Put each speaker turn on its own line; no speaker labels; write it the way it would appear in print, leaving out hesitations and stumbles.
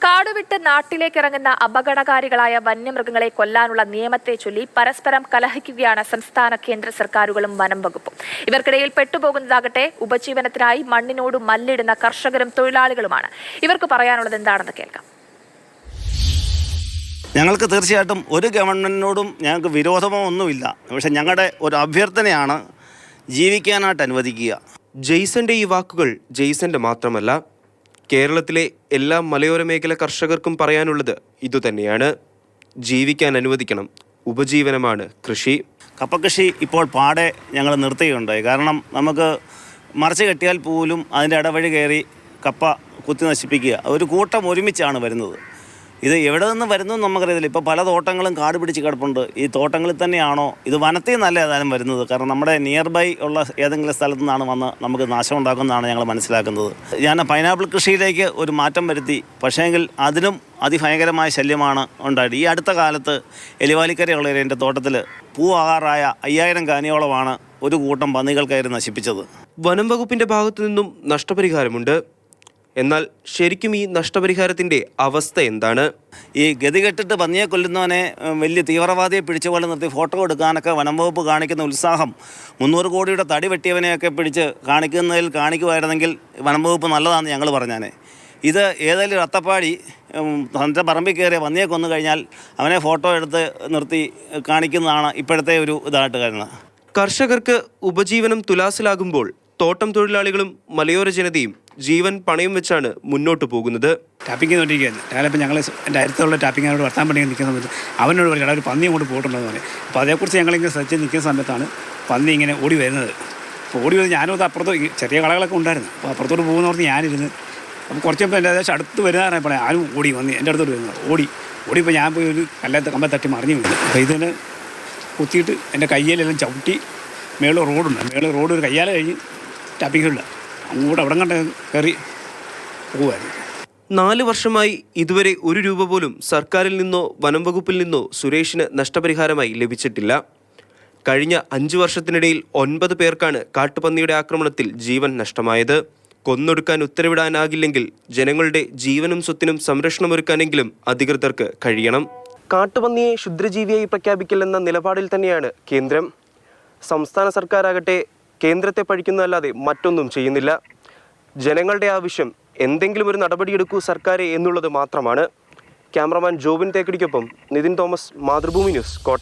കാടുവിട്ട് നാട്ടിലേക്കിറങ്ങുന്ന അപകടകാരികളായ വന്യമൃഗങ്ങളെ കൊല്ലാനുള്ള നിയമത്തെ ചൊല്ലി പരസ്പരം കലഹിക്കുകയാണ് സംസ്ഥാന കേന്ദ്ര സർക്കാരുകളും വനം വകുപ്പും. ഇവർക്കിടയിൽ പെട്ടുപോകുന്നതാകട്ടെ ഉപജീവനത്തിനായി മണ്ണിനോട് മല്ലിടുന്ന കർഷകരും തൊഴിലാളികളുമാണ്. ഇവർക്ക് പറയാനുള്ളത് എന്താണെന്ന് കേൾക്കാം.
ഞങ്ങൾക്ക് തീർച്ചയായിട്ടും ഒരു ഗവൺമെൻറ്റിനോടും ഞങ്ങൾക്ക് വിരോധമോ ഒന്നുമില്ല. പക്ഷേ ഞങ്ങളുടെ ഒരു അഭ്യർത്ഥനയാണ് ജീവിക്കാനായിട്ട് അനുവദിക്കുക.
ജെയ്സന്റെ ഈ വാക്കുകൾ ജെയ്സന്റെ മാത്രമല്ല, കേരളത്തിലെ എല്ലാ മലയോര മേഖല കർഷകർക്കും പറയാനുള്ളത് ഇതുതന്നെയാണ്. ജീവിക്കാൻ അനുവദിക്കണം. ഉപജീവനമാണ് കൃഷി.
കപ്പകൃഷി ഇപ്പോൾ പാടെ ഞങ്ങൾ നിർത്തുകയുണ്ടായി. കാരണം നമുക്ക് മറച്ച് കെട്ടിയാൽ പോലും അതിൻ്റെ ഇടവഴി കയറി കപ്പ കുത്തി നശിപ്പിക്കുക. ഒരു കൂട്ടം ഒരുമിച്ചാണ് വരുന്നത്. ഇത് എവിടെ നിന്ന് വരുന്നു നമുക്കറിയത്തില്ല. ഇപ്പോൾ പല തോട്ടങ്ങളും കാട് പിടിച്ച് കിടപ്പുണ്ട്. ഈ തോട്ടങ്ങളിൽ തന്നെയാണോ ഇത് വനത്തിൽ നിന്നല്ല ഏതായാലും വരുന്നത്? കാരണം നമ്മുടെ നിയർ ബൈ ഉള്ള ഏതെങ്കിലും സ്ഥലത്തു നിന്നാണ് വന്ന് നമുക്ക് നാശം ഉണ്ടാക്കുന്നതാണ് ഞങ്ങൾ മനസ്സിലാക്കുന്നത്. ഞാൻ പൈനാപ്പിൾ കൃഷിയിലേക്ക് ഒരു മാറ്റം വരുത്തി. പക്ഷേങ്കിൽ അതിനും അതിഭയങ്കരമായ ശല്യമാണ് ഉണ്ടായത്. ഈ അടുത്ത കാലത്ത് എലിവാലിക്കരയുള്ള എൻ്റെ തോട്ടത്തിൽ പൂവാകാറായ 5000 കാനിയോളമാണ് ഒരു കൂട്ടം പന്നികൾ കയറി നശിപ്പിച്ചത്.
വനം വകുപ്പിന്റെ ഭാഗത്തു നിന്നും നഷ്ടപരിഹാരമുണ്ട്. എന്നാൽ ശരിക്കും ഈ നഷ്ടപരിഹാരത്തിൻ്റെ അവസ്ഥ എന്താണ്?
ഈ ഗതികെട്ടിട്ട് പന്നിയെ കൊല്ലുന്നവനെ വലിയ തീവ്രവാദിയെ പിടിച്ച പോലെ നിർത്തി ഫോട്ടോ എടുക്കാനൊക്കെ വനം വകുപ്പ് കാണിക്കുന്ന ഉത്സാഹം 300 കോടിയുടെ തടി വെട്ടിയവനെയൊക്കെ പിടിച്ച് കാണിക്കുമായിരുന്നെങ്കിൽ വനം വകുപ്പ് നല്ലതാണെന്ന് ഞങ്ങൾ പറഞ്ഞാനെ. ഇത് ഏതെങ്കിലും ഒരു അത്തപ്പാടി തൻ്റെ പറമ്പിൽ കയറിയ പന്നിയെ കൊന്നു കഴിഞ്ഞാൽ അവനെ ഫോട്ടോ എടുത്ത് നിർത്തി കാണിക്കുന്നതാണ് ഇപ്പോഴത്തെ ഒരു ഇതായിട്ട് കരുതുന്നത്.
കർഷകർക്ക് ഉപജീവനം തുലാസിലാകുമ്പോൾ തോട്ടം തൊഴിലാളികളും മലയോര ജനതയും ജീവൻ പണയം വെച്ചാണ് മുന്നോട്ട് പോകുന്നത്.
ടാപ്പിംഗ് നോട്ടിരിക്കുകയായിരുന്നു. ഞാനിപ്പോൾ ഞങ്ങൾ എൻ്റെ അടുത്തുള്ള ടാപ്പിങ്ങിനോട് വർത്താൻ പണി നിൽക്കുന്ന സമയത്ത് അവനോട് പറയുക ഒരു പന്നി അങ്ങോട്ട് പോയിട്ടുണ്ടെന്ന് പറയും. അപ്പോൾ അതേക്കുറിച്ച് ഞങ്ങളിങ്ങനെ സെർച്ച് നിൽക്കുന്ന സമയത്താണ് പന്നി ഇങ്ങനെ ഓടി വരുന്നത്. അപ്പോൾ ഓടി വരുന്നത് ഞാനും അപ്പുറത്ത് ചെറിയ കളകളൊക്കെ ഉണ്ടായിരുന്നു. അപ്പോൾ അപ്പുറത്തോട്ട് പോകുന്നവർക്ക് ഞാനിരുന്ന് അപ്പോൾ കുറച്ച് മുമ്പ് എൻ്റെ ഏകദേശം അടുത്ത് വരുന്നതാണ് ആരും ഓടി വന്ന് എൻ്റെ അടുത്തോട്ട് വരുന്നത്. ഓടിയപ്പോൾ ഞാൻ പോയി ഒരു കമ്പ തട്ടി മറിഞ്ഞു വീണു. അപ്പോൾ ഇതിന് കുത്തിയിട്ട് എൻ്റെ കയ്യിലെല്ലാം ചവിട്ടി മേളിൽ റോഡ് ഒരു കയ്യാല കഴിഞ്ഞ് ടാപ്പിങ്ങില്ല അങ്ങോട്ട് അവിടെ കണ്ട് കയറി പോകുമായിരുന്നു.
4 വർഷമായി ഇതുവരെ 1 രൂപ പോലും സർക്കാരിൽ നിന്നോ വനം വകുപ്പിൽ നിന്നോ സുരേഷിന് നഷ്ടപരിഹാരമായി ലഭിച്ചിട്ടില്ല. കഴിഞ്ഞ 5 വർഷത്തിനിടയിൽ 9 പേർക്കാണ് കാട്ടുപന്നിയുടെ ആക്രമണത്തിൽ ജീവൻ നഷ്ടമായത്. കൊന്നൊടുക്കാൻ ഉത്തരവിടാനാകില്ലെങ്കിൽ ജനങ്ങളുടെ ജീവനും സ്വത്തിനും സംരക്ഷണമൊരുക്കാനെങ്കിലും അധികൃതർക്ക് കഴിയണം. കാട്ടുപന്നിയെ ക്ഷുദ്രജീവിയായി പ്രഖ്യാപിക്കില്ലെന്ന നിലപാടിൽ തന്നെയാണ് കേന്ദ്രം. സംസ്ഥാന സർക്കാരാകട്ടെ കേന്ദ്രത്തെ പഴിക്കുന്നതല്ലാതെ മറ്റൊന്നും ചെയ്യുന്നില്ല. ജനങ്ങളുടെ ആവശ്യം എന്തെങ്കിലും ഒരു നടപടിയെടുക്കൂ സർക്കാരെ എന്നുള്ളത് മാത്രമാണ്. ക്യാമറമാൻ ജോബിൻ തേക്കടിക്കൊപ്പം നിതിൻ തോമസ്, മാതൃഭൂമി ന്യൂസ്, കോട്ടയം.